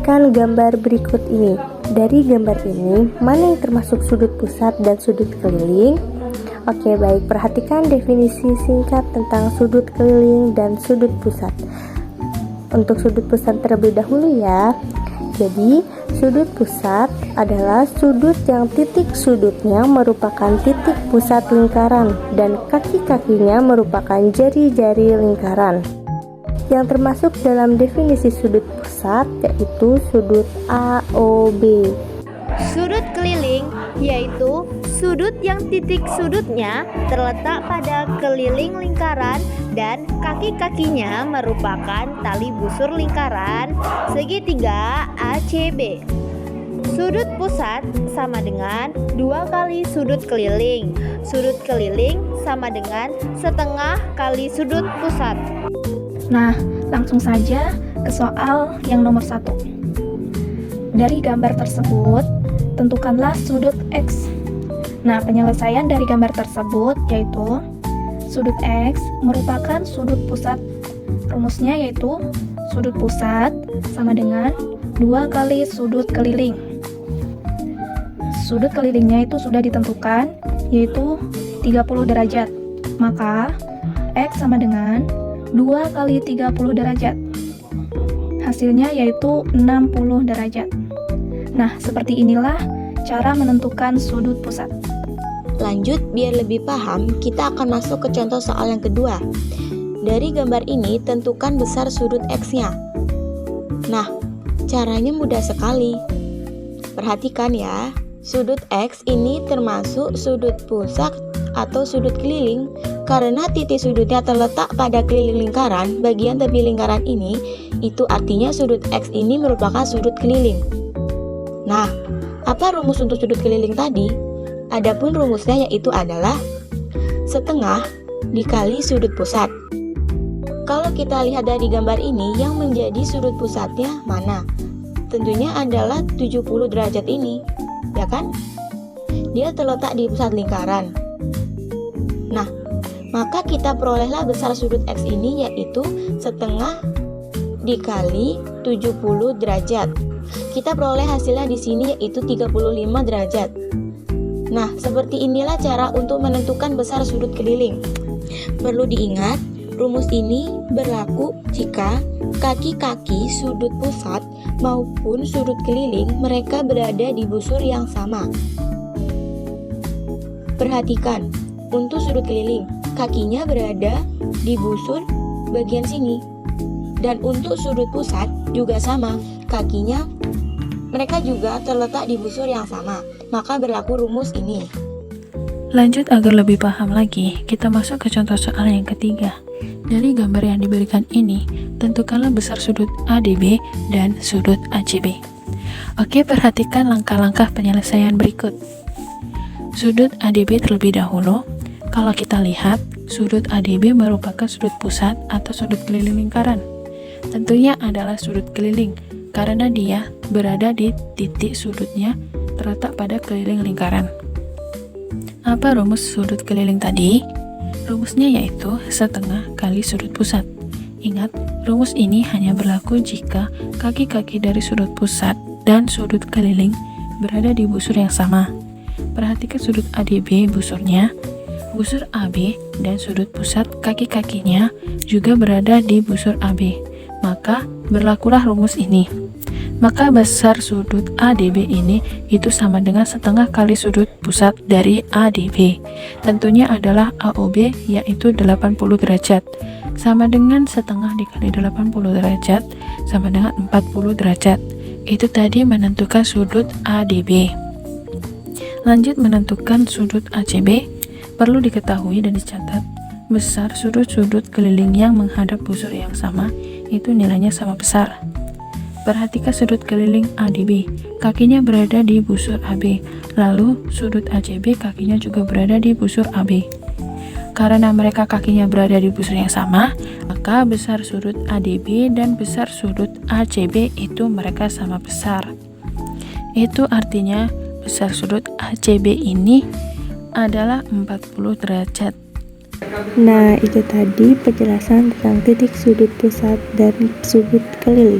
Perhatikan gambar berikut ini. Dari gambar ini, mana yang termasuk sudut pusat dan sudut keliling? Oke, baik. Perhatikan definisi singkat tentang sudut keliling dan sudut pusat. Untuk sudut pusat terlebih dahulu ya. Jadi, sudut pusat adalah sudut yang titik sudutnya merupakan titik pusat lingkaran dan kaki-kakinya merupakan jari-jari lingkaran. Yang termasuk dalam definisi sudut pusat yaitu sudut AOB. Sudut keliling yaitu sudut yang titik sudutnya terletak pada keliling lingkaran dan kaki-kakinya merupakan tali busur lingkaran segitiga ACB. Sudut pusat sama dengan 2 kali sudut keliling. Sudut keliling sama dengan setengah kali sudut pusat. Nah, langsung saja ke soal yang nomor 1. Dari gambar tersebut, tentukanlah sudut X. Nah, penyelesaian dari gambar tersebut yaitu sudut X merupakan sudut pusat. Rumusnya yaitu sudut pusat sama dengan 2 kali sudut keliling. Sudut kelilingnya itu sudah ditentukan yaitu 30 derajat. Maka X sama dengan 2 kali 30 derajat. Hasilnya yaitu 60 derajat. Nah, seperti inilah cara menentukan sudut pusat. Lanjut, biar lebih paham, kita akan masuk ke contoh soal yang kedua. Dari gambar ini, tentukan besar sudut X-nya. Nah, caranya mudah sekali. Perhatikan ya, sudut X ini termasuk sudut pusat atau sudut keliling. Karena titik sudutnya terletak pada keliling lingkaran, bagian tepi lingkaran ini, itu artinya sudut X ini merupakan sudut keliling. Nah, apa rumus untuk sudut keliling tadi? Adapun rumusnya yaitu adalah setengah dikali sudut pusat. Kalau kita lihat dari gambar ini, yang menjadi sudut pusatnya mana? Tentunya adalah 70 derajat ini, ya kan? Dia terletak di pusat lingkaran. Nah, maka kita perolehlah besar sudut X ini yaitu setengah dikali 70 derajat. Kita peroleh hasilnya di sini yaitu 35 derajat. Nah, seperti inilah cara untuk menentukan besar sudut keliling. Perlu diingat, rumus ini berlaku jika kaki-kaki sudut pusat maupun sudut keliling mereka berada di busur yang sama. Perhatikan, untuk sudut keliling, kakinya berada di busur bagian sini. Dan untuk sudut pusat juga sama, kakinya mereka juga terletak di busur yang sama. Maka berlaku rumus ini. Lanjut agar lebih paham lagi, kita masuk ke contoh soal yang ketiga. Dari gambar yang diberikan ini, tentukanlah besar sudut ADB dan sudut ACB. Oke, perhatikan langkah-langkah penyelesaian berikut. Sudut ADB terlebih dahulu. Kalau kita lihat, sudut ADB merupakan sudut pusat atau sudut keliling lingkaran. Tentunya adalah sudut keliling, karena dia berada di titik sudutnya terletak pada keliling lingkaran. Apa rumus sudut keliling tadi? Rumusnya yaitu setengah kali sudut pusat. Ingat, rumus ini hanya berlaku jika kaki-kaki dari sudut pusat dan sudut keliling berada di busur yang sama. Perhatikan sudut ADB busurnya, busur AB dan sudut pusat kaki-kakinya juga berada di busur AB. Maka berlakulah rumus ini. Maka besar sudut ADB ini itu sama dengan setengah kali sudut pusat dari ADB. Tentunya adalah AOB yaitu 80 derajat. Sama dengan setengah dikali 80 derajat sama dengan 40 derajat. Itu tadi menentukan sudut ADB. Lanjut menentukan sudut ACB. Perlu diketahui dan dicatat, besar sudut-sudut keliling yang menghadap busur yang sama itu nilainya sama besar. Perhatikan sudut keliling ADB, kakinya berada di busur AB, lalu sudut ACB kakinya juga berada di busur AB. Karena mereka kakinya berada di busur yang sama, maka besar sudut ADB dan besar sudut ACB itu mereka sama besar. Itu artinya besar sudut ACB ini adalah 40 derajat. Nah, itu tadi penjelasan tentang titik sudut pusat dan sudut keliling.